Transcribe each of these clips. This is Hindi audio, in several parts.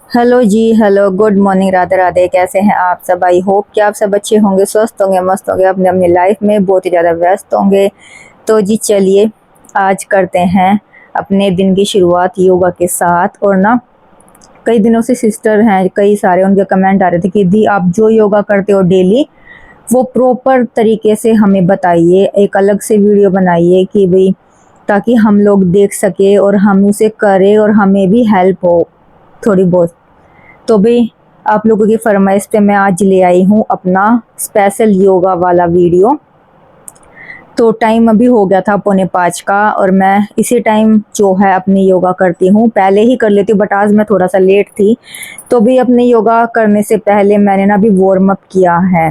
हेलो जी। Hello, good morning, Radhe Radhe. कैसे हैं आप सब? आई होप कि आप सब अच्छे होंगे, स्वस्थ होंगे, मस्त होंगे, अपने अपनी लाइफ में बहुत ही ज़्यादा व्यस्त होंगे। तो जी चलिए आज करते हैं अपने दिन की शुरुआत योगा के साथ। और ना, कई दिनों से सिस्टर हैं कई सारे, उनके कमेंट आ रहे थे कि दी आप जो योगा करते हो डेली वो प्रॉपर तरीके से हमें बताइए, एक अलग से वीडियो बनाइए कि भाई, ताकि हम लोग देख सके और हम उसे करें और हमें भी हेल्प हो थोड़ी बहुत। तो भी आप लोगों की फरमाइश पे मैं आज ले आई हूँ अपना स्पेशल योगा वाला वीडियो। तो टाइम अभी हो गया था 4:45 का, और मैं इसी टाइम जो है अपनी योगा करती हूँ। पहले ही कर लेती हूँ बट आज मैं थोड़ा सा लेट थी। तो भी अपनी योगा करने से पहले मैंने ना भी वार्म अप किया है।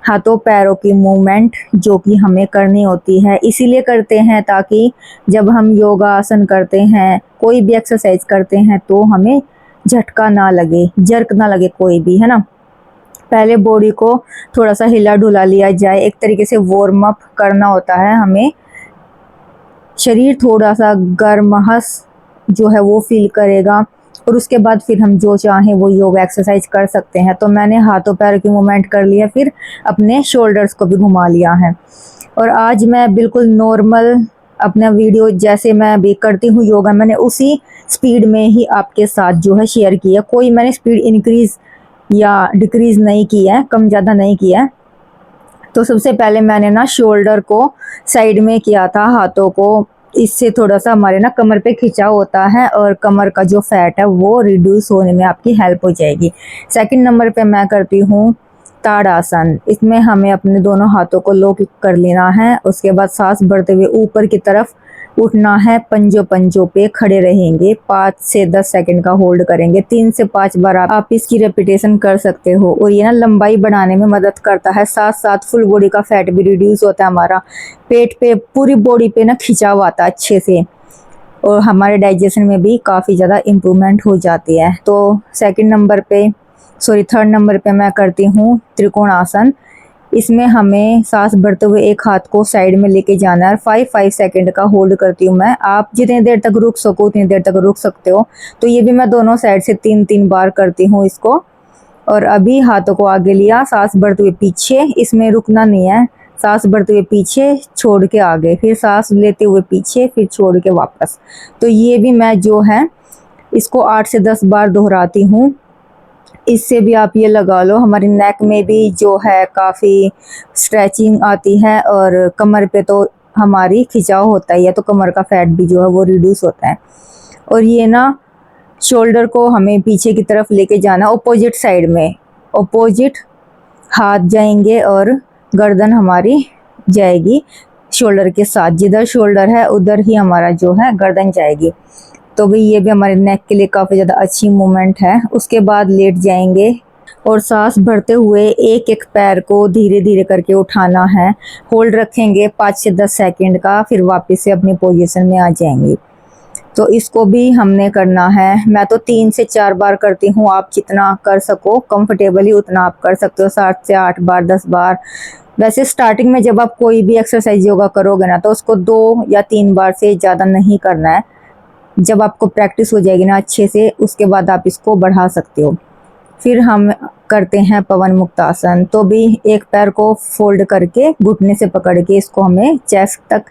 हाथों पैरों की मूवमेंट जो कि हमें करनी होती है, इसीलिए करते हैं ताकि जब हम योगा आसन करते हैं, कोई भी एक्सरसाइज करते हैं, तो हमें झटका ना लगे, जर्क ना लगे कोई भी, है ना। पहले बॉडी को थोड़ा सा हिला डुला लिया जाए, एक तरीके से वार्म अप करना होता है हमें। शरीर थोड़ा सा गर्माहट जो है वो फील करेगा, और उसके बाद फिर हम जो चाहें वो योगा एक्सरसाइज कर सकते हैं। तो मैंने हाथों पैर की मूवमेंट कर लिया, फिर अपने शोल्डर्स को भी घुमा लिया है। और आज मैं बिल्कुल नॉर्मल अपना वीडियो जैसे मैं अभी करती हूँ योगा, मैंने उसी स्पीड में ही आपके साथ जो है शेयर किया। कोई मैंने स्पीड इंक्रीज या डिक्रीज नहीं किया है, कम ज़्यादा नहीं किया है। तो सबसे पहले मैंने ना शोल्डर को साइड में किया था, हाथों को। इससे थोड़ा सा हमारे ना कमर पे खिंचाव होता है और कमर का जो फैट है वो रिड्यूस होने में आपकी हेल्प हो जाएगी। सेकंड नंबर पे मैं करती हूँ ताड़ासन। इसमें हमें अपने दोनों हाथों को लॉक कर लेना है, उसके बाद सांस भरते हुए ऊपर की तरफ उठना है। पंजों पंजों पे खड़े रहेंगे, 5 से 10 सेकंड का होल्ड करेंगे। 3 से 5 बार आप इसकी रेपिटेशन कर सकते हो। और ये ना लंबाई बढ़ाने में मदद करता है, साथ साथ फुल बॉडी का फैट भी रिड्यूस होता है हमारा। पेट पे, पूरी बॉडी पे ना खिंचाव आता है अच्छे से, और हमारे डाइजेशन में भी काफ़ी ज़्यादा इम्प्रूवमेंट हो जाती है। तो सेकंड नंबर पे, सॉरी, थर्ड नंबर पे मैं करती हूँ त्रिकोणासन। इसमें हमें सांस भरते हुए एक हाथ को साइड में लेके जाना है। 5 सेकंड का होल्ड करती हूँ मैं। आप जितनी देर तक रुक सको उतनी देर तक रुक सकते हो। तो ये भी मैं दोनों साइड से 3-3 बार करती हूँ इसको। और अभी हाथों को आगे लिया, सांस भरते हुए पीछे, इसमें रुकना नहीं है। सांस भरते हुए पीछे, छोड़ के आगे, फिर सांस लेते हुए पीछे, फिर छोड़ के वापस। तो ये भी मैं जो है इसको 8 से 10 बार दोहराती हूँ। इससे भी आप ये लगा लो हमारी नेक में भी जो है काफ़ी स्ट्रेचिंग आती है, और कमर पे तो हमारी खिंचाव होता ही है, तो कमर का फैट भी जो है वो रिड्यूस होता है। और ये ना शोल्डर को हमें पीछे की तरफ लेके जाना, ऑपोजिट साइड में। ऑपोजिट हाथ जाएंगे और गर्दन हमारी जाएगी शोल्डर के साथ। जिधर शोल्डर है उधर ही हमारा जो है गर्दन जाएगी। तो भाई ये भी हमारे नेक के लिए काफ़ी ज़्यादा अच्छी मूवमेंट है। उसके बाद लेट जाएंगे और सांस भरते हुए एक एक पैर को धीरे धीरे करके उठाना है। होल्ड रखेंगे 5 से 10 सेकंड का, फिर वापस से अपनी पोजीशन में आ जाएंगे। तो इसको भी हमने करना है। मैं तो 3 से 4 बार करती हूँ, आप जितना कर सको कंफर्टेबली उतना आप कर सकते हो, 7 से 8 बार, 10 बार। वैसे स्टार्टिंग में जब आप कोई भी एक्सरसाइज योगा करोगे ना, तो उसको 2 या 3 बार से ज़्यादा नहीं करना है। जब आपको प्रैक्टिस हो जाएगी ना अच्छे से, उसके बाद आप इसको बढ़ा सकते हो। फिर हम करते हैं पवन मुक्तासन। तो भी एक पैर को फोल्ड करके घुटने से पकड़ के इसको हमें चेस्ट तक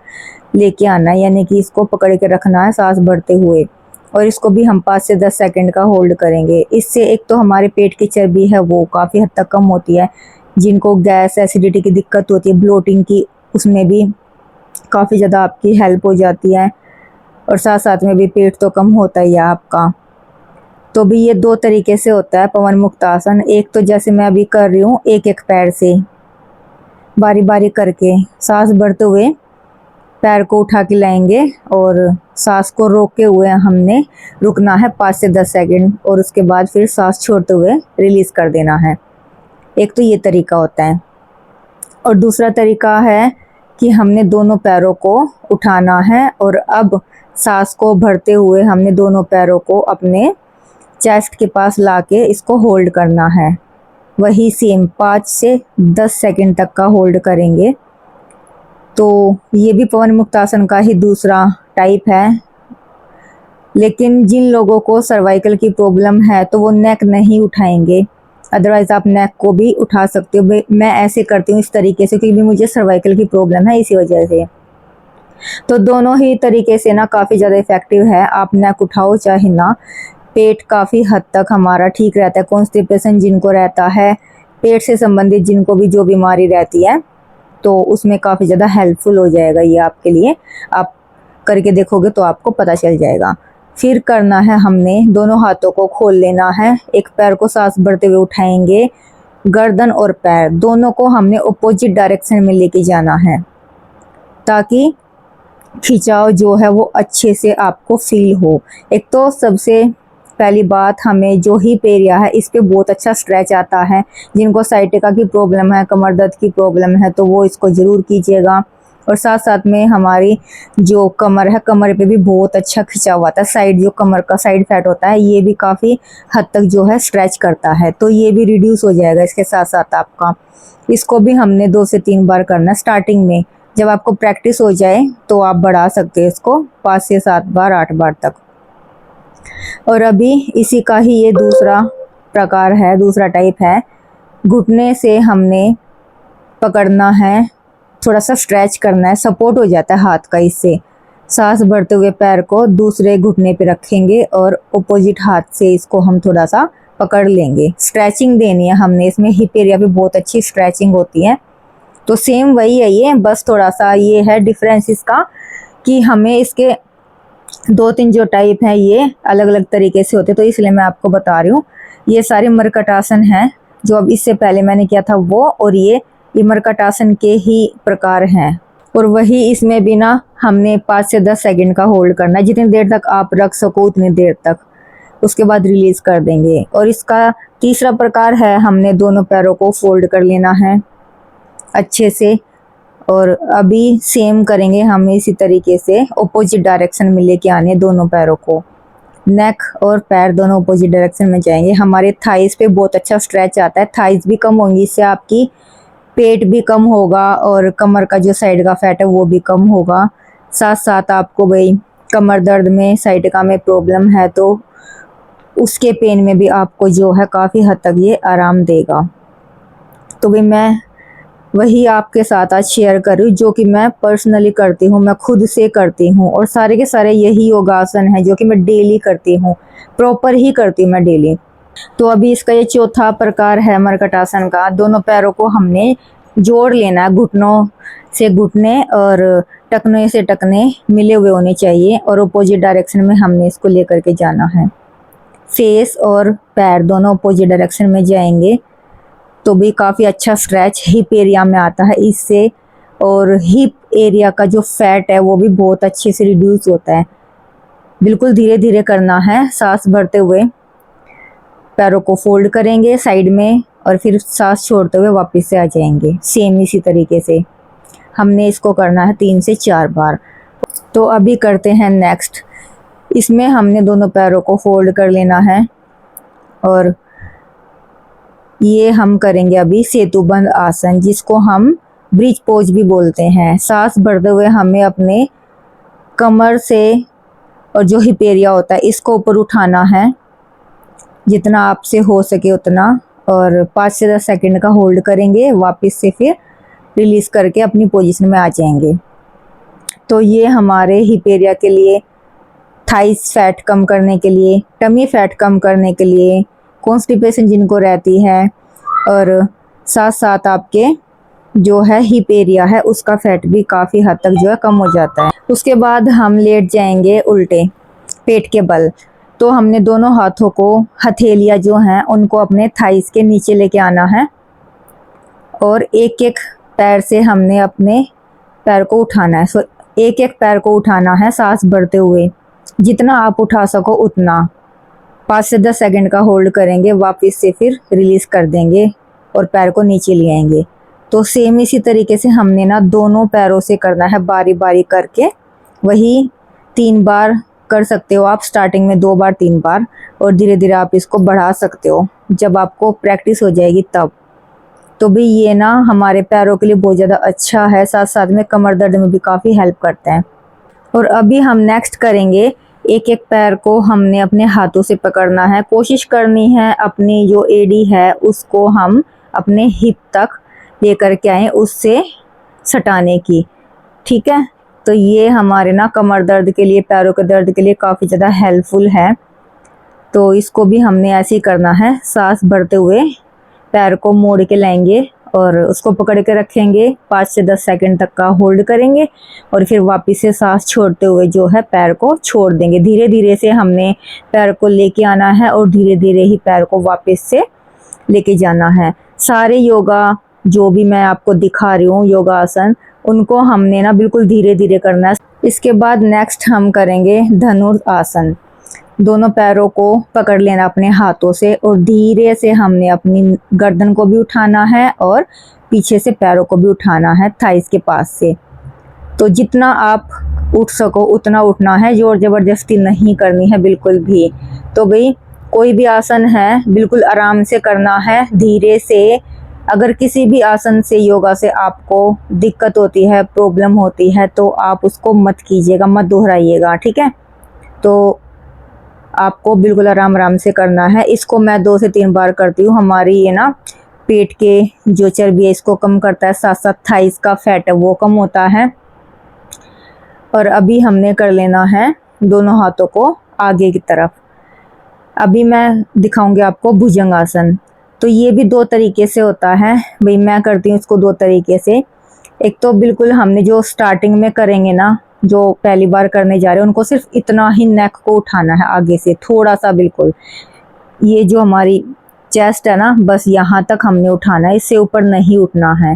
लेके आना है, यानी कि इसको पकड़ के रखना है सांस भरते हुए। और इसको भी हम 5 से 10 सेकंड का होल्ड करेंगे। इससे एक तो हमारे पेट की चर्बी है वो काफ़ी हद तक कम होती है। जिनको गैस एसिडिटी की दिक्कत होती है, ब्लोटिंग की, उसमें भी काफ़ी ज़्यादा आपकी हेल्प हो जाती है। और साथ साथ में भी पेट तो कम होता ही है आपका। तो भी ये 2 तरीके से होता है पवन मुक्तासन। एक तो जैसे मैं अभी कर रही हूँ, एक एक पैर से बारी बारी करके सांस भरते हुए पैर को उठा के लाएंगे, और सांस को रोके हुए हमने रुकना है 5 से 10 सेकंड, और उसके बाद फिर सांस छोड़ते हुए रिलीज कर देना है। एक तो ये तरीका होता है। और दूसरा तरीका है कि हमने दोनों पैरों को उठाना है, और अब सांस को भरते हुए हमने दोनों पैरों को अपने चेस्ट के पास लाके इसको होल्ड करना है। वही सेम 5 से 10 सेकंड तक का होल्ड करेंगे। तो ये भी पवन मुक्तासन का ही दूसरा टाइप है। लेकिन जिन लोगों को सर्वाइकल की प्रॉब्लम है तो वो नेक नहीं उठाएंगे, अदरवाइज आप नेक को भी उठा सकते हो। मैं ऐसे करती हूँ इस तरीके से, क्योंकि मुझे सर्वाइकल की प्रॉब्लम है इसी वजह से। तो दोनों ही तरीके से ना काफ़ी ज़्यादा इफेक्टिव है, आप नेक उठाओ चाहे ना। पेट काफ़ी हद तक हमारा ठीक रहता है। कॉन्स्टिपेशन जिनको रहता है, पेट से संबंधित जिनको भी जो बीमारी रहती है, तो उसमें काफ़ी ज़्यादा हेल्पफुल हो जाएगा ये आपके लिए। आप करके देखोगे तो आपको पता चल जाएगा। फिर करना है हमने, दोनों हाथों को खोल लेना है, एक पैर को सांस भरते हुए उठाएंगे, गर्दन और पैर दोनों को हमने अपोजिट डायरेक्शन में लेके जाना है, ताकि खिंचाव जो है वो अच्छे से आपको फील हो। एक तो सबसे पहली बात, हमें जो हिप एरिया है इस पे बहुत अच्छा स्ट्रेच आता है। जिनको साइटिका की प्रॉब्लम है, कमर दर्द की प्रॉब्लम है, तो वो इसको ज़रूर कीजिएगा। और साथ साथ में हमारी जो कमर है, कमर पे भी बहुत अच्छा खिंचाव आता है। साइड जो कमर का साइड फैट होता है, ये भी काफ़ी हद तक जो है स्ट्रेच करता है, तो ये भी रिड्यूस हो जाएगा इसके साथ साथ आपका। इसको भी हमने 2 से 3 बार करना स्टार्टिंग में। जब आपको प्रैक्टिस हो जाए तो आप बढ़ा सकते हो इसको 5 से 7 बार, 8 बार तक। और अभी इसी का ही ये दूसरा प्रकार है, दूसरा टाइप है। घुटने से हमने पकड़ना है, थोड़ा सा स्ट्रेच करना है, सपोर्ट हो जाता है हाथ का इससे। सांस भरते हुए पैर को दूसरे घुटने पे रखेंगे और अपोजिट हाथ से इसको हम थोड़ा सा पकड़ लेंगे। स्ट्रेचिंग देनी है हमने इसमें, हिप एरिया पे बहुत अच्छी स्ट्रेचिंग होती है। तो सेम वही है ये, बस थोड़ा सा ये है डिफरेंस इसका, कि हमें इसके 2-3 जो टाइप हैं ये अलग अलग तरीके से होते हैं, तो इसलिए मैं आपको बता रही हूँ। ये सारे मरकटासन हैं जो अब इससे पहले मैंने किया था वो, और ये मरकटासन के ही प्रकार हैं। और वही इसमें भी ना हमने 5 से 10 सेकंड का होल्ड करना है, जितनी देर तक आप रख सको उतनी देर तक, उसके बाद रिलीज कर देंगे। और इसका तीसरा प्रकार है, हमने दोनों पैरों को फोल्ड कर लेना है अच्छे से। और अभी सेम करेंगे हम इसी तरीके से, अपोजिट डायरेक्शन में लेके आने दोनों पैरों को। नेक और पैर दोनों अपोजिट डायरेक्शन में जाएंगे। हमारे थाइस पे बहुत अच्छा स्ट्रेच आता है, थाइस भी कम होंगी, इससे आपकी पेट भी कम होगा और कमर का जो साइड का फैट है वो भी कम होगा। साथ साथ आपको भाई कमर दर्द में, साइटिका में प्रॉब्लम है तो उसके पेन में भी आपको जो है काफ़ी हद तक ये आराम देगा। तो भाई मैं वही आपके साथ आज शेयर कर रही हूँ जो कि मैं पर्सनली करती हूँ, मैं खुद से करती हूँ। और सारे के सारे यही योगासन है जो कि मैं डेली करती हूँ, प्रॉपर ही करती हूँ मैं डेली। तो अभी इसका ये चौथा प्रकार है मरकटासन का। दोनों पैरों को हमने जोड़ लेना है, घुटनों से घुटने और टखने से टखने मिले हुए होने चाहिए, और अपोजिट डायरेक्शन में हमने इसको लेकर के जाना है। फेस और पैर दोनों अपोजिट डायरेक्शन में जाएंगे तो भी काफ़ी अच्छा स्ट्रेच हिप एरिया में आता है इससे। और हिप एरिया का जो फैट है वो भी बहुत अच्छे से रिड्यूस होता है। बिल्कुल धीरे धीरे करना है, सांस भरते हुए पैरों को फोल्ड करेंगे साइड में और फिर सांस छोड़ते हुए वापस से आ जाएंगे। सेम इसी तरीके से हमने इसको करना है 3 से 4 बार। तो अभी करते हैं नेक्स्ट। इसमें हमने दोनों पैरों को फोल्ड कर लेना है और ये हम करेंगे अभी सेतुबंद आसन, जिसको हम ब्रिज पोज भी बोलते हैं। सांस भरते हुए हमें अपने कमर से और जो हिप एरिया होता है इसको ऊपर उठाना है जितना आपसे हो सके उतना, और 5 से 10 सेकंड का होल्ड करेंगे, वापस से फिर रिलीज करके अपनी पोजीशन में आ जाएंगे। तो ये हमारे हिप एरिया के लिए, थाइस फैट कम करने के लिए, टमी फैट कम करने के लिए, कॉन्स्टिपेशन जिनको रहती है, और साथ साथ आपके जो है हिप एरिया है उसका फैट भी काफ़ी हद तक जो है कम हो जाता है। उसके बाद हम लेट जाएंगे उल्टे पेट के बल। तो हमने दोनों हाथों को, हथेलियाँ जो हैं उनको अपने थाइस के नीचे लेके आना है और एक एक पैर से हमने अपने पैर को उठाना है। सो एक एक पैर को उठाना है सांस भरते हुए, जितना आप उठा सको उतना। 5 से 10 सेकंड का होल्ड करेंगे, वापस से फिर रिलीज कर देंगे और पैर को नीचे ले आएंगे। तो सेम इसी तरीके से हमने ना दोनों पैरों से करना है बारी बारी करके। वही 3 बार कर सकते हो आप, स्टार्टिंग में 2 बार 3 बार, और धीरे धीरे आप इसको बढ़ा सकते हो जब आपको प्रैक्टिस हो जाएगी तब। तो भी ये ना हमारे पैरों के लिए बहुत ज़्यादा अच्छा है, साथ साथ में कमर दर्द में भी काफ़ी हेल्प करता है। और अभी हम नेक्स्ट करेंगे एक एक पैर को हमने अपने हाथों से पकड़ना है। कोशिश करनी है अपनी जो एड़ी है उसको हम अपने हिप तक लेकर के आए, उससे सटाने की। ठीक है, तो ये हमारे ना कमर दर्द के लिए, पैरों के दर्द के लिए काफ़ी ज़्यादा हेल्पफुल है। तो इसको भी हमने ऐसे ही करना है, सांस भरते हुए पैर को मोड़ के लाएंगे और उसको पकड़ के रखेंगे, 5 से 10 सेकंड तक का होल्ड करेंगे और फिर वापस से सांस छोड़ते हुए जो है पैर को छोड़ देंगे। धीरे धीरे से हमने पैर को लेके आना है और धीरे धीरे ही पैर को वापस से लेके जाना है। सारे योगा जो भी मैं आपको दिखा रही हूँ योगासन, उनको हमने ना बिल्कुल धीरे धीरे करना है। इसके बाद नेक्स्ट हम करेंगे धनुरासन। दोनों पैरों को पकड़ लेना अपने हाथों से और धीरे से हमने अपनी गर्दन को भी उठाना है और पीछे से पैरों को भी उठाना है थाइस के पास से। तो जितना आप उठ सको उतना उठना है, जोर ज़बरदस्ती नहीं करनी है बिल्कुल भी। तो भाई कोई भी आसन है बिल्कुल आराम से करना है, धीरे से। अगर किसी भी आसन से, योगा से आपको दिक्कत होती है, प्रॉब्लम होती है, तो आप उसको मत कीजिएगा, मत दोहराइएगा। ठीक है, तो आपको बिल्कुल आराम आराम से करना है। इसको मैं 2 से 3 बार करती हूँ। हमारी ये ना पेट के जो चर्बी है इसको कम करता है, साथ साथ थाइस का फैट है वो कम होता है। और अभी हमने कर लेना है दोनों हाथों को आगे की तरफ। अभी मैं दिखाऊंगी आपको भुजंगासन। तो ये भी 2 तरीके से होता है भाई, मैं करती हूँ इसको 2 तरीके से। एक तो बिल्कुल हमने जो स्टार्टिंग में करेंगे ना, जो पहली बार करने जा रहे हैं, उनको सिर्फ इतना ही नेक को उठाना है आगे से थोड़ा सा, बिल्कुल ये जो हमारी चेस्ट है ना, बस यहाँ तक हमने उठाना है, इससे ऊपर नहीं उठना है।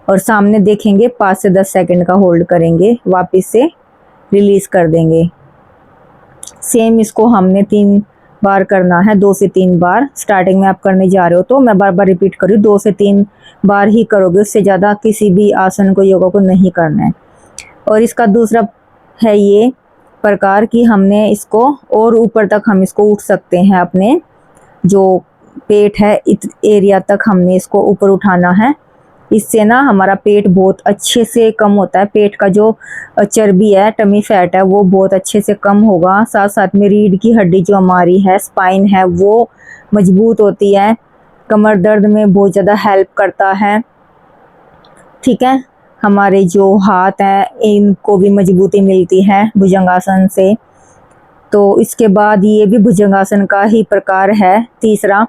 और सामने देखेंगे, 5 से 10 सेकंड का होल्ड करेंगे, वापस से रिलीज कर देंगे। सेम इसको हमने 3 बार करना है, 2 से 3 बार। स्टार्टिंग में आप करने जा रहे हो तो मैं बार बार रिपीट कर रही हूँ, 2 से 3 बार ही करोगे, उससे ज़्यादा किसी भी आसन को, योगा को नहीं करना है। और इसका दूसरा है ये प्रकार कि हमने इसको और ऊपर तक हम इसको उठ सकते हैं, अपने जो पेट है इस एरिया तक हमने इसको ऊपर उठाना है। इससे ना हमारा पेट बहुत अच्छे से कम होता है, पेट का जो चर्बी है, टमी फैट है, वो बहुत अच्छे से कम होगा। साथ साथ में रीढ़ की हड्डी जो हमारी है, स्पाइन है, वो मजबूत होती है, कमर दर्द में बहुत ज़्यादा हेल्प करता है। ठीक है, हमारे जो हाथ हैं इनको भी मजबूती मिलती है भुजंगासन से। तो इसके बाद ये भी भुजंगासन का ही प्रकार है तीसरा,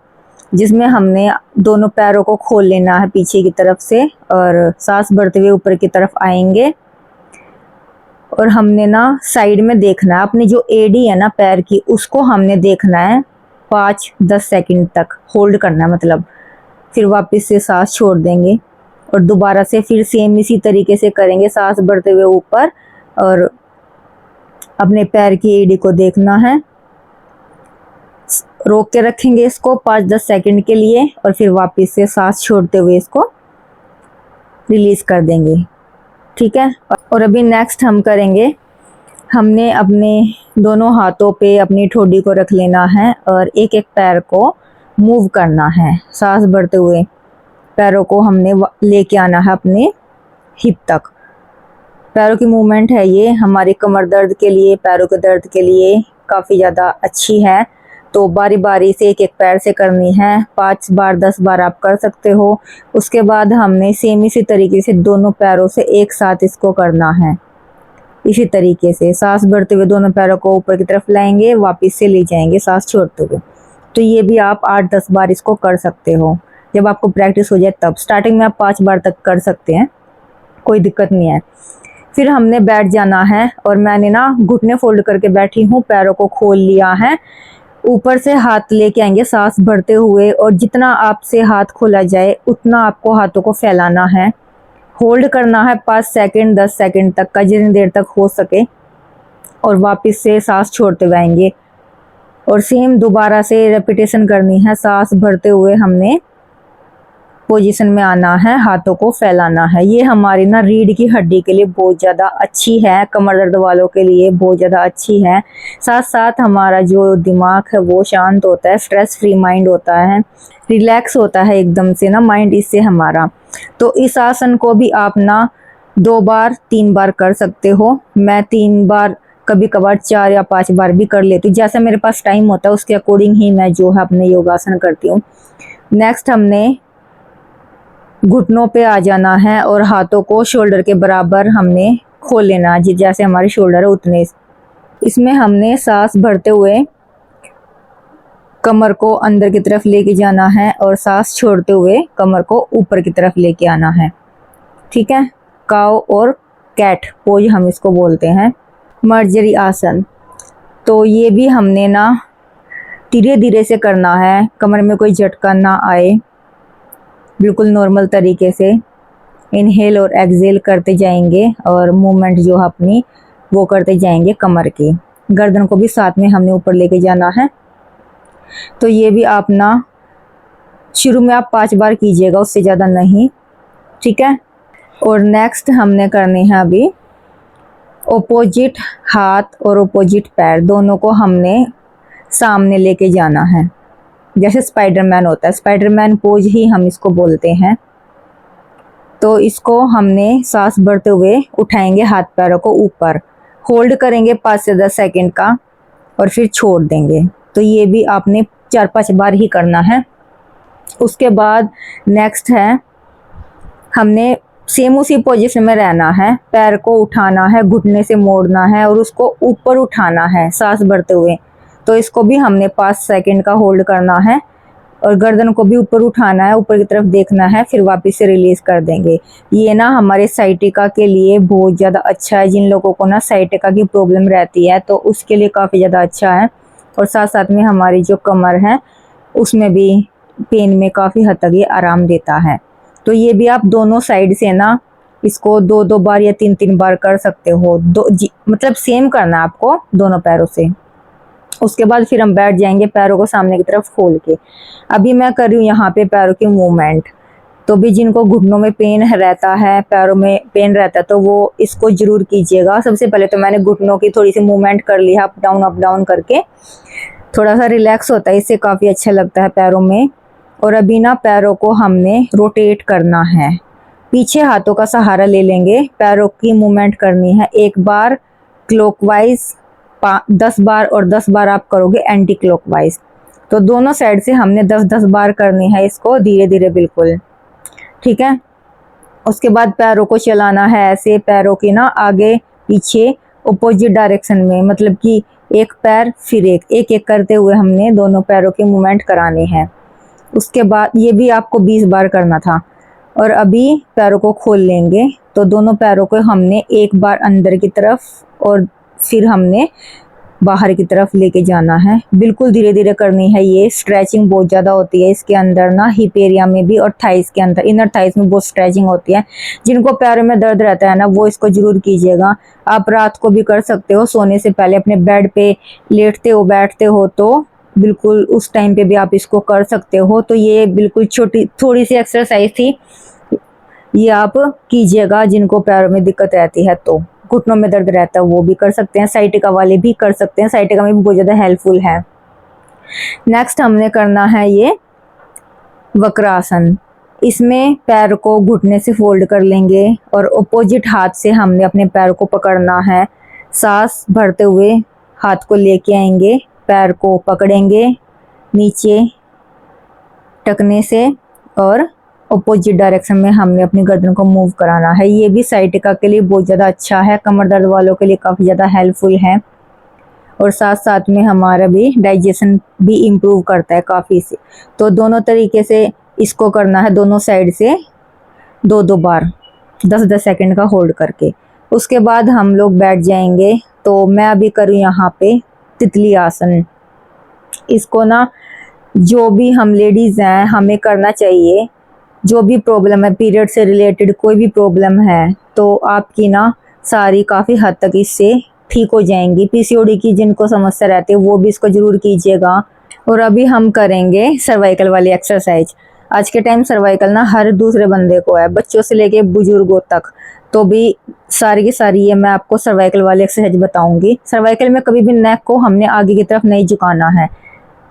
जिसमें हमने दोनों पैरों को खोल लेना है पीछे की तरफ से और सांस भरते हुए ऊपर की तरफ आएंगे। और हमने ना साइड में देखना है, अपनी जो एड़ी है ना पैर की, उसको हमने देखना है 5-10 सेकंड तक होल्ड करना है, मतलब फिर वापस से सांस छोड़ देंगे और दोबारा से फिर सेम इसी तरीके से करेंगे, सांस भरते हुए ऊपर और अपने पैर की एड़ी को देखना है। रोक के रखेंगे इसको 5-10 सेकंड के लिए और फिर वापस से सांस छोड़ते हुए इसको रिलीज कर देंगे। ठीक है, और अभी नेक्स्ट हम करेंगे, हमने अपने दोनों हाथों पे अपनी ठोडी को रख लेना है और एक एक पैर को मूव करना है। सांस भरते हुए पैरों को हमने लेके आना है अपने हिप तक। पैरों की मूवमेंट है ये हमारी कमर दर्द के लिए, पैरों के दर्द के लिए काफ़ी ज़्यादा अच्छी है। तो बारी बारी से एक एक पैर से करनी है, 5 बार 10 बार आप कर सकते हो। उसके बाद हमने सेम इसी तरीके से दोनों पैरों से एक साथ इसको करना है। इसी तरीके से सांस भरते हुए दोनों पैरों को ऊपर की तरफ लाएंगे, वापस से ले जाएंगे सांस छोड़ते हुए। तो ये भी आप 8-10 बार इसको कर सकते हो, जब आपको प्रैक्टिस हो जाए तब। स्टार्टिंग में आप 5 बार तक कर सकते हैं, कोई दिक्कत नहीं है। फिर हमने बैठ जाना है और मैंने ना घुटने फोल्ड करके बैठी हूँ, पैरों को खोल लिया है, ऊपर से हाथ लेके आएंगे सांस भरते हुए और जितना आपसे हाथ खोला जाए उतना आपको हाथों को फैलाना है। होल्ड करना है 5 सेकंड 10 सेकंड तक का, जितनी देर तक हो सके, और वापस से सांस छोड़ते हुए आएंगे और सेम दोबारा से रेपिटेशन करनी है। सांस भरते हुए हमने पोजीशन में आना है, हाथों को फैलाना है। ये हमारी ना रीढ़ की हड्डी के लिए बहुत ज़्यादा अच्छी है, कमर दर्द वालों के लिए बहुत ज़्यादा अच्छी है। साथ साथ हमारा जो दिमाग है वो शांत होता है, स्ट्रेस फ्री माइंड होता है, रिलैक्स होता है एकदम से ना माइंड इससे हमारा। तो इस आसन को भी आप ना 2 बार 3 बार कर सकते हो। मैं 3 बार कभी कभार 4 या 5 बार भी कर लेती हूँ, जैसा मेरे पास टाइम होता है उसके अकॉर्डिंग ही मैं जो है अपने योगासन करती हूँ। नेक्स्ट हमने घुटनों पे आ जाना है और हाथों को शोल्डर के बराबर हमने खोल लेना है, जैसे हमारे शोल्डर है उतने। इसमें हमने सांस भरते हुए कमर को अंदर की तरफ लेके जाना है और सांस छोड़ते हुए कमर को ऊपर की तरफ लेके आना है। ठीक है, काव और कैट पोज हम इसको बोलते हैं। मर्जरी आसन, तो ये भी हमने ना धीरे धीरे से करना है, कमर में कोई झटका ना आए, बिल्कुल नॉर्मल तरीके से इनहेल और एक्सहेल करते जाएंगे और मूवमेंट जो है अपनी वो करते जाएंगे कमर की। गर्दन को भी साथ में हमने ऊपर लेके जाना है। तो ये भी आप ना शुरू में आप 5 बार कीजिएगा, उससे ज़्यादा नहीं। ठीक है, और नेक्स्ट हमने करनी है अभी ओपोजिट हाथ और ओपोजिट पैर दोनों को हमने सामने लेके जाना है, जैसे स्पाइडरमैन होता है, स्पाइडरमैन पोज ही हम इसको बोलते हैं। तो इसको हमने सांस भरते हुए उठाएंगे हाथ पैरों को ऊपर, होल्ड करेंगे 5 से 10 सेकंड का और फिर छोड़ देंगे। तो ये भी आपने 4-5 बार ही करना है। उसके बाद नेक्स्ट है हमने सेम उसी पोजीशन में रहना है, पैर को उठाना है, घुटने से मोड़ना है और उसको ऊपर उठाना है सांस भरते हुए। तो इसको भी हमने 5 सेकंड का होल्ड करना है और गर्दन को भी ऊपर उठाना है, ऊपर की तरफ देखना है, फिर वापस से रिलीज कर देंगे। ये ना हमारे साइटिका के लिए बहुत ज़्यादा अच्छा है। जिन लोगों को ना साइटिका की प्रॉब्लम रहती है तो उसके लिए काफ़ी ज़्यादा अच्छा है, और साथ साथ में हमारी जो कमर है उसमें भी पेन में काफ़ी हद तक ये आराम देता है। तो ये भी आप दोनों साइड से ना इसको 2-2 बार या 3-3 बार कर सकते हो, मतलब सेम करना है आपको दोनों पैरों से। उसके बाद फिर हम बैठ जाएंगे पैरों को सामने की तरफ खोल के। अभी मैं कर रही हूँ यहाँ पे पैरों की मूवमेंट, तो भी जिनको घुटनों में पेन रहता है, पैरों में पेन रहता है, तो वो इसको जरूर कीजिएगा। सबसे पहले तो मैंने घुटनों की थोड़ी सी मूवमेंट कर ली है, अप डाउन करके, थोड़ा सा रिलैक्स होता है, इससे काफ़ी अच्छा लगता है पैरों में। और अभी ना पैरों को हमने रोटेट करना है, पीछे हाथों का सहारा ले लेंगे, पैरों की मूवमेंट करनी है। 1 बार क्लॉकवाइज 10 बार और 10 बार आप करोगे एंटी क्लॉकवाइज। तो दोनों साइड से हमने 10-10 बार करनी है इसको, धीरे धीरे बिल्कुल। ठीक है, उसके बाद पैरों को चलाना है ऐसे, पैरों की ना आगे पीछे अपोजिट डायरेक्शन में, मतलब कि एक पैर फिर एक एक करते हुए हमने दोनों पैरों की मूवमेंट करानी है। उसके बाद ये भी आपको 20 बार करना था। और अभी पैरों को खोल लेंगे, तो दोनों पैरों को हमने 1 बार अंदर की तरफ और फिर हमने बाहर की तरफ लेके जाना है। बिल्कुल धीरे धीरे करनी है, ये स्ट्रेचिंग बहुत ज़्यादा होती है इसके अंदर ना, हिप एरिया में भी और थाइस के अंदर, इनर थाइस में बहुत स्ट्रेचिंग होती है। जिनको पैरों में दर्द रहता है ना वो इसको जरूर कीजिएगा। आप रात को भी कर सकते हो, सोने से पहले अपने बेड पे लेटते हो बैठते हो तो बिल्कुल उस टाइम पे भी आप इसको कर सकते हो। तो ये बिल्कुल छोटी थोड़ी सी एक्सरसाइज थी, ये आप कीजिएगा जिनको पैरों में दिक्कत रहती है, तो घुटनों में दर्द रहता है वो भी कर सकते हैं, साइटिका वाले भी कर सकते हैं, साइटिका में भी बहुत ज़्यादा हेल्पफुल है। नेक्स्ट हमने करना है ये वक्रासन। इसमें पैर को घुटने से फोल्ड कर लेंगे और अपोजिट हाथ से हमने अपने पैर को पकड़ना है, सांस भरते हुए हाथ को लेके आएंगे, पैर को पकड़ेंगे नीचे टकने से और अपोजिट डायरेक्शन में हमने अपनी गर्दन को मूव कराना है। ये भी साइटिका के लिए बहुत ज़्यादा अच्छा है, कमर दर्द वालों के लिए काफ़ी ज़्यादा हेल्पफुल है, और साथ साथ में हमारा भी डाइजेशन भी इम्प्रूव करता है काफ़ी से। तो दोनों तरीके से इसको करना है, दोनों साइड से 2-2 बार 10-10 सेकंड का होल्ड करके। उसके बाद हम लोग बैठ जाएंगे। तो मैं अभी करूँ यहाँ पे तितली आसन। इसको ना जो भी हम लेडीज़ हैं हमें करना चाहिए, जो भी प्रॉब्लम है, पीरियड से रिलेटेड कोई भी प्रॉब्लम है तो आपकी ना सारी काफ़ी हद तक इससे ठीक हो जाएंगी। पीसीओडी की जिनको समस्या रहती है वो भी इसको जरूर कीजिएगा। और अभी हम करेंगे सर्वाइकल वाली एक्सरसाइज। आज के टाइम सर्वाइकल ना हर दूसरे बंदे को है, बच्चों से लेके बुजुर्गों तक। तो भी सारी की सारी ये मैं आपको सर्वाइकल वाली एक्सरसाइज बताऊंगी। सर्वाइकल में कभी भी नेक को हमने आगे की तरफ नहीं झुकाना है।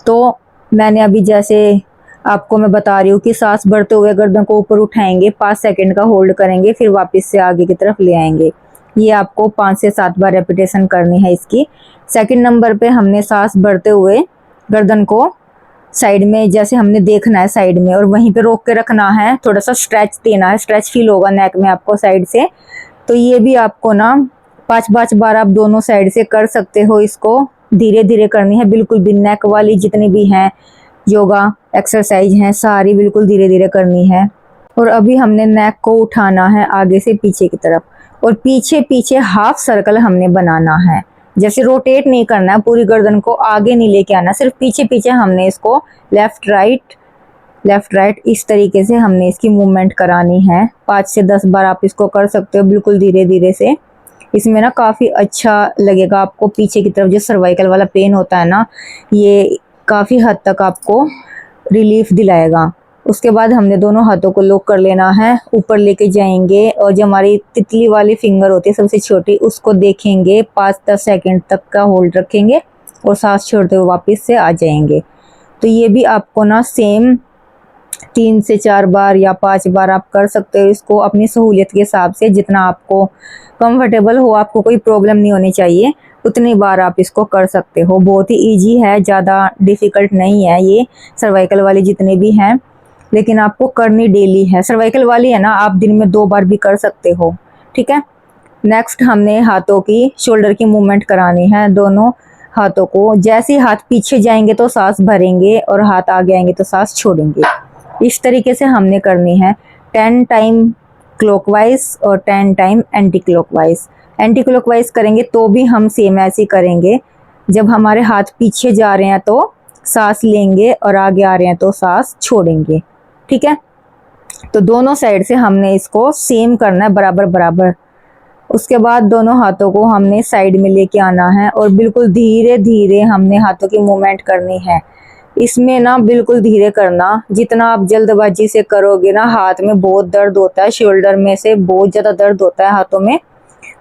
तो मैंने अभी जैसे आपको मैं बता रही हूँ कि सांस भरते हुए गर्दन को ऊपर उठाएंगे, 5 सेकंड का होल्ड करेंगे, फिर वापस से आगे की तरफ ले आएंगे। ये आपको 5 से 7 बार रेपिटेशन करनी है इसकी। सेकंड नंबर पे हमने सांस भरते हुए गर्दन को साइड में जैसे हमने देखना है साइड में, और वहीं पे रोक के रखना है, थोड़ा सा स्ट्रेच देना है, स्ट्रेच फील होगा नेक में आपको साइड से। तो ये भी आपको ना 5-5 बार आप दोनों साइड से कर सकते हो। इसको धीरे धीरे करनी है, बिल्कुल भी नेक वाली जितनी भी हैं योगा एक्सरसाइज हैं सारी बिल्कुल धीरे धीरे करनी है। और अभी हमने नेक को उठाना है आगे से पीछे की तरफ, और पीछे पीछे हाफ सर्कल हमने बनाना है। जैसे रोटेट नहीं करना है, पूरी गर्दन को आगे नहीं लेके आना, सिर्फ पीछे पीछे हमने इसको लेफ्ट राइट इस तरीके से हमने इसकी मूवमेंट करानी है। 5 से 10 बार आप इसको कर सकते हो बिल्कुल धीरे धीरे से। इसमें ना काफ़ी अच्छा लगेगा आपको। पीछे की तरफ जो सर्वाइकल वाला पेन होता है ना, ये काफ़ी हद तक आपको रिलीफ दिलाएगा। उसके बाद हमने दोनों हाथों को लॉक कर लेना है, ऊपर लेके जाएंगे, और जो हमारी तितली वाली फिंगर होती है सबसे छोटी, उसको देखेंगे, 5-10 सेकंड तक का होल्ड रखेंगे और सांस छोड़ते हुए वापस से आ जाएंगे। तो ये भी आपको ना सेम 3 से 4 बार या 5 बार आप कर सकते हो इसको अपनी सहूलियत के हिसाब से, जितना आपको कंफर्टेबल हो, आपको कोई प्रॉब्लम नहीं होनी चाहिए, उतनी बार आप इसको कर सकते हो। बहुत ही इजी है, ज़्यादा डिफ़िकल्ट नहीं है ये सर्वाइकल वाली जितने भी हैं, लेकिन आपको करनी डेली है। सर्वाइकल वाली है ना, आप दिन में 2 बार भी कर सकते हो, ठीक है। नेक्स्ट हमने हाथों की शोल्डर की मूवमेंट करानी है। दोनों हाथों को जैसे ही हाथ पीछे जाएंगे तो सांस भरेंगे, और हाथ आगे आएंगे तो सांस छोड़ेंगे। इस तरीके से हमने करनी है 10 टाइम क्लॉकवाइज और 10 time anti clockwise. Anti clockwise करेंगे तो भी हम सेम ऐसे करेंगे। जब हमारे हाथ पीछे जा रहे हैं तो सांस लेंगे, और आगे आ रहे हैं तो सांस छोड़ेंगे, ठीक है। तो दोनों साइड से हमने इसको सेम करना है, बराबर बराबर। उसके बाद दोनों हाथों को हमने साइड में लेके आना है, और बिल्कुल धीरे धीरे हमने हाथों की मूवमेंट करनी है। इसमें ना बिल्कुल धीरे करना, जितना आप जल्दबाजी से करोगे ना हाथ में बहुत दर्द होता है, शोल्डर में से बहुत ज़्यादा दर्द होता है हाथों में,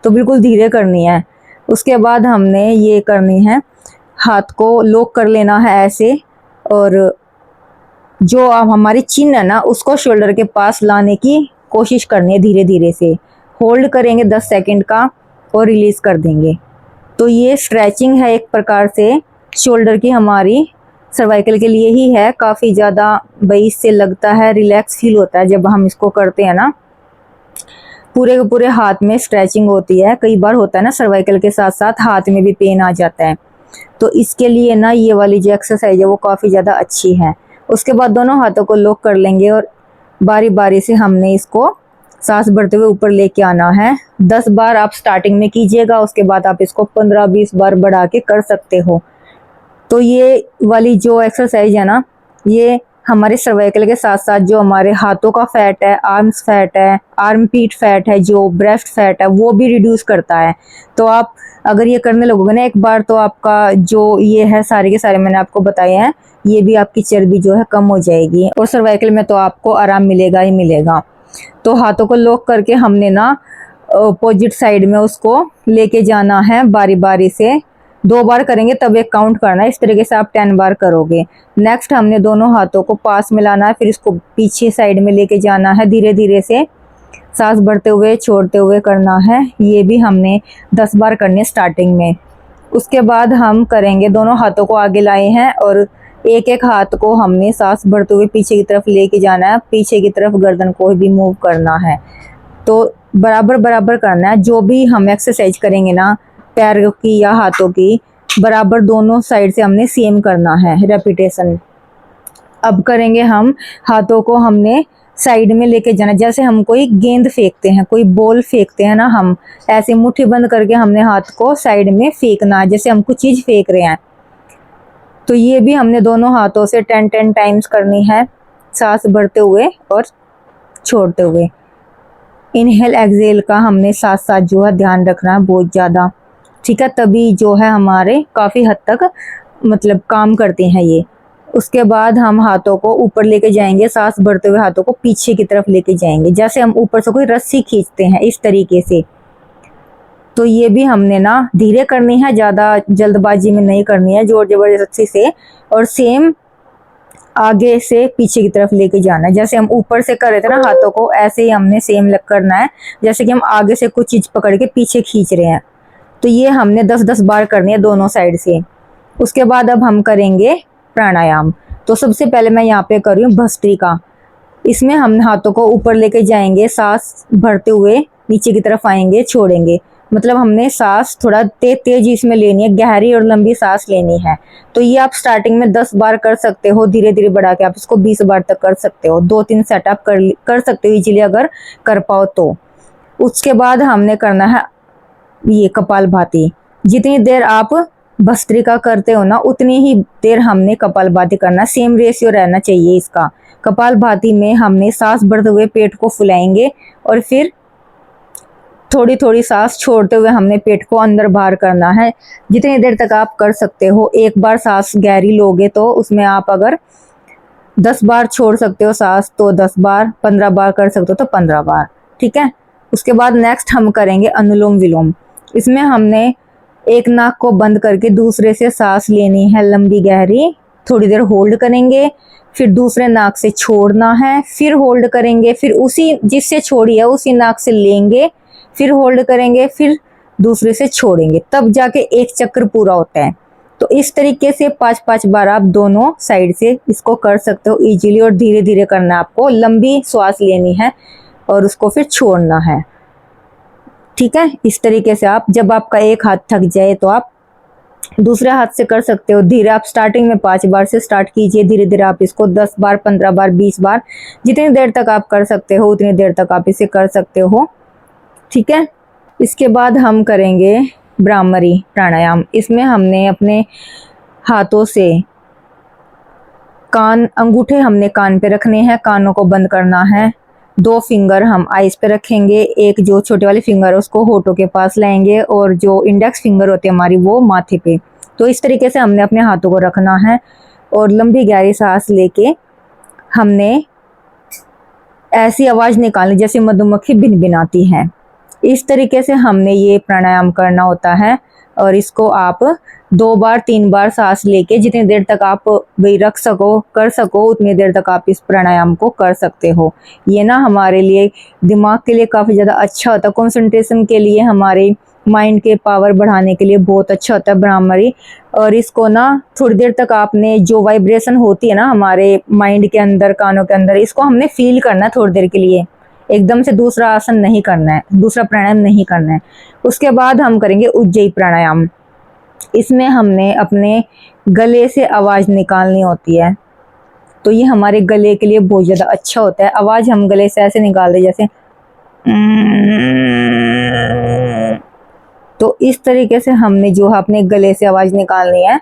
तो बिल्कुल धीरे करनी है। उसके बाद हमने ये करनी है, हाथ को लॉक कर लेना है ऐसे, और जो अब हमारी चिन है ना उसको शोल्डर के पास लाने की कोशिश करनी है, धीरे धीरे से होल्ड करेंगे 10 सेकंड का और रिलीज कर देंगे। तो ये स्ट्रेचिंग है एक प्रकार से शोल्डर की, हमारी सर्वाइकल के लिए ही है। काफ़ी ज़्यादा भाई इससे लगता है रिलैक्स फील होता है जब हम इसको करते हैं ना, पूरे के पूरे हाथ में स्ट्रेचिंग होती है। कई बार होता है ना सर्वाइकल के साथ साथ हाथ में भी पेन आ जाता है, तो इसके लिए ना ये वाली जो एक्सरसाइज है वो काफ़ी ज़्यादा अच्छी है। उसके बाद दोनों हाथों को लॉक कर लेंगे, और बारी बारी से हमने इसको सांस भरते हुए ऊपर लेके आना है। 10 बार आप स्टार्टिंग में कीजिएगा, उसके बाद आप इसको 15-20 बार बढ़ा के कर सकते हो। तो ये वाली जो एक्सरसाइज है ना, ये हमारे सर्वाइकल के साथ साथ जो हमारे हाथों का फैट है, आर्म्स फैट है, आर्म पीट फैट है, जो ब्रेस्ट फैट है, वो भी रिड्यूस करता है। तो आप अगर ये करने लगोगे ना एक बार, तो आपका जो ये है सारे के सारे मैंने आपको बताए हैं, ये भी आपकी चर्बी जो है कम हो जाएगी, और सर्वाइकल में तो आपको आराम मिलेगा ही मिलेगा। तो हाथों को लॉक करके हमने ना अपोजिट साइड में उसको लेके जाना है बारी बारी से। 2 बार करेंगे तब एक काउंट करना है, इस तरीके से आप 10 बार करोगे। नेक्स्ट हमने दोनों हाथों को पास मिलाना है, फिर इसको पीछे साइड में लेके जाना है, धीरे धीरे से सांस भरते हुए छोड़ते हुए करना है। ये भी हमने 10 बार करने स्टार्टिंग में। उसके बाद हम करेंगे, दोनों हाथों को आगे लाए हैं, और एक एक हाथ को हमने सांस भरते हुए पीछे की तरफ लेके जाना है, पीछे की तरफ गर्दन को भी मूव करना है। तो बराबर बराबर करना है। जो भी हम एक्सरसाइज करेंगे ना पैर की या हाथों की, बराबर दोनों साइड से हमने सेम करना है रेपिटेशन। अब करेंगे हम, हाथों को हमने साइड में लेके जाना, जैसे हम कोई गेंद फेंकते हैं, कोई बॉल फेंकते हैं ना, हम ऐसे मुट्ठी बंद करके हमने हाथ को साइड में फेंकना है, जैसे हम कुछ चीज़ फेंक रहे हैं। तो ये भी हमने दोनों हाथों से 10-10 टाइम्स करनी है, सांस भरते हुए और छोड़ते हुए। इनहेल एक्सहेल का हमने साथ साथ जो है ध्यान रखना है बहुत ज़्यादा, ठीक है, तभी जो है हमारे काफ़ी हद तक मतलब काम करते हैं ये। उसके बाद हम हाथों को ऊपर लेके जाएंगे, सांस भरते हुए हाथों को पीछे की तरफ लेके जाएंगे, जैसे हम ऊपर से कोई रस्सी खींचते हैं, इस तरीके से। तो ये भी हमने ना धीरे करनी है, ज़्यादा जल्दबाजी में नहीं करनी है, जोर जबरदस्ती से। और सेम आगे से पीछे की तरफ लेके जाना है। जैसे हम ऊपर से कर रहे थे ना हाथों को, ऐसे ही हमने सेम करना है। जैसे कि हम आगे से कुछ चीज पकड़ के पीछे खींच रहे हैं, तो ये हमने 10-10 बार करनी है दोनों साइड से। उसके बाद अब हम करेंगे प्राणायाम। तो सबसे पहले मैं यहाँ पे कर रही हूँ भस्त्रिका। इसमें हम हाथों को ऊपर लेके जाएंगे, सांस भरते हुए नीचे की तरफ आएंगे, छोड़ेंगे। मतलब हमने सांस थोड़ा तेज इसमें लेनी है, गहरी और लंबी सांस लेनी है। तो ये आप स्टार्टिंग में 10 बार कर सकते हो, धीरे धीरे बढ़ा के आप इसको 20 बार तक कर सकते हो। 2-3 सेटअप कर सकते हो इजीली अगर कर पाओ तो। उसके बाद हमने करना है ये कपालभाति। जितनी देर आप भस्त्रिका करते हो ना, उतनी ही देर हमने कपालभाति करना। सेम रेशियो रहना चाहिए इसका। कपालभाति में हमने सांस भरते हुए पेट को फुलाएंगे और फिर थोड़ी थोड़ी सांस छोड़ते हुए हमने पेट को अंदर बाहर करना है। जितनी देर तक आप कर सकते हो। एक बार सांस गहरी लोगे तो उसमें आप अगर 10 बार छोड़ सकते हो सांस तो 10 बार, 15 बार कर सकते हो तो 15 बार, ठीक है। उसके बाद नेक्स्ट हम करेंगे अनुलोम विलोम। इसमें हमने एक नाक को बंद करके दूसरे से सांस लेनी है लंबी गहरी, थोड़ी देर होल्ड करेंगे, फिर दूसरे नाक से छोड़ना है, फिर होल्ड करेंगे, फिर उसी जिससे छोड़ी है उसी नाक से लेंगे, फिर होल्ड करेंगे, फिर दूसरे से छोड़ेंगे, तब जाके एक चक्र पूरा होता है। तो इस तरीके से 5-5 बार आप दोनों साइड से इसको कर सकते हो इजीली। और धीरे धीरे करना है आपको, लंबी श्वास लेनी है और उसको फिर छोड़ना है, ठीक है। इस तरीके से आप, जब आपका एक हाथ थक जाए तो आप दूसरे हाथ से कर सकते हो। धीरे आप स्टार्टिंग में 5 बार से स्टार्ट कीजिए, धीरे धीरे आप इसको 10 बार, 15 बार, 20 बार, जितनी देर तक आप कर सकते हो उतनी देर तक आप इसे कर सकते हो, ठीक है। इसके बाद हम करेंगे भ्रामरी प्राणायाम। इसमें हमने अपने हाथों से अंगूठे हमने कान पे रखने हैं, कानों को बंद करना है। 2 फिंगर हम आइस पे रखेंगे, एक जो छोटे वाले फिंगर है उसको होठों के पास लाएंगे और जो इंडेक्स फिंगर होती है हमारी वो माथे पे। तो इस तरीके से हमने अपने हाथों को रखना है और लंबी गहरी सांस लेके हमने ऐसी आवाज निकालनी जैसे मधुमक्खी भिनभिनाती है। इस तरीके से हमने ये प्राणायाम करना होता है। और इसको आप 2 बार 3 बार सांस लेके जितनी देर तक आप वही रख सको, कर सको, उतनी देर तक आप इस प्राणायाम को कर सकते हो। ये ना हमारे लिए दिमाग के लिए काफ़ी ज़्यादा अच्छा होता है, कंसंट्रेशन के लिए, हमारे माइंड के पावर बढ़ाने के लिए बहुत अच्छा होता है भ्रामरी। और इसको ना थोड़ी देर तक आपने, जो वाइब्रेशन होती है ना हमारे माइंड के अंदर, कानों के अंदर, इसको हमने फील करना है थोड़ी देर के लिए। एकदम से दूसरा आसन नहीं करना है, दूसरा प्राणायाम नहीं करना है। उसके बाद हम करेंगे उज्जयी प्राणायाम। इसमें हमने अपने गले से आवाज़ निकालनी होती है। तो ये हमारे गले के लिए बहुत ज़्यादा अच्छा होता है। आवाज़ हम गले से ऐसे निकालते जैसे, तो इस तरीके से हमने जो है अपने गले से आवाज़ निकालनी है,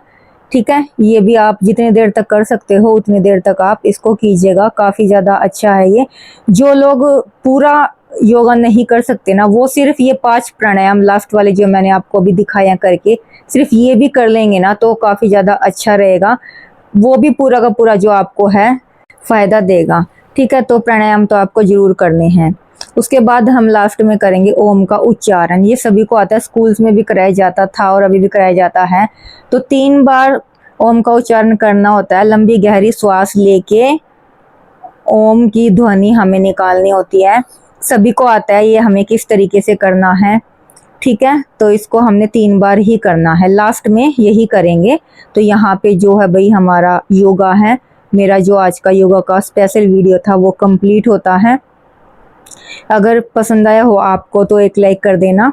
ठीक है। ये भी आप जितनी देर तक कर सकते हो उतनी देर तक आप इसको कीजिएगा, काफ़ी ज़्यादा अच्छा है ये। जो लोग पूरा योगा नहीं कर सकते ना, वो सिर्फ ये 5 प्राणायाम लास्ट वाले जो मैंने आपको अभी दिखाया करके, सिर्फ ये भी कर लेंगे ना तो काफ़ी ज़्यादा अच्छा रहेगा। वो भी पूरा का पूरा जो आपको है फ़ायदा देगा, ठीक है। तो प्राणायाम तो आपको ज़रूर करने हैं। उसके बाद हम लास्ट में करेंगे ओम का उच्चारण। ये सभी को आता है, स्कूल्स में भी कराया जाता था और अभी भी कराया जाता है। तो 3 बार ओम का उच्चारण करना होता है। लंबी गहरी श्वास लेके ओम की ध्वनि हमें निकालनी होती है। सभी को आता है ये हमें किस तरीके से करना है, ठीक है। तो इसको हमने 3 बार ही करना है, लास्ट में यही करेंगे। तो यहाँ पे जो है भाई हमारा योगा है, मेरा जो आज का योगा का स्पेशल वीडियो था वो कंप्लीट होता है। अगर पसंद आया हो आपको तो एक लाइक कर देना,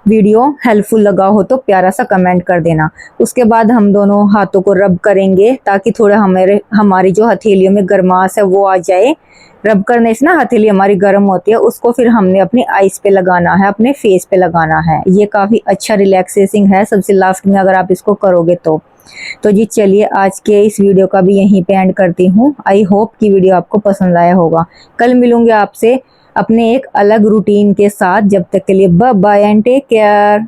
वीडियो हेल्पफुल लगा हो तो प्यारा सा कमेंट कर देना। उसके बाद हम दोनों हाथों को रब करेंगे ताकि थोड़ा हमारी जो हथेलियों में गर्माश है वो आ जाए। रब करने से ना हथेली हमारी गर्म होती है, उसको फिर हमने अपनी आइस पे लगाना है, अपने फेस पे लगाना है। ये काफ़ी अच्छा रिलैक्सेसिंग है सबसे लास्ट में अगर आप इसको करोगे तो जी चलिए आज के इस वीडियो का भी यहीं पे एंड करती हूँ। आई होप कि वीडियो आपको पसंद आया होगा। कल मिलूंगी आपसे अपने एक अलग रूटीन के साथ। जब तक के लिए bye bye and take care.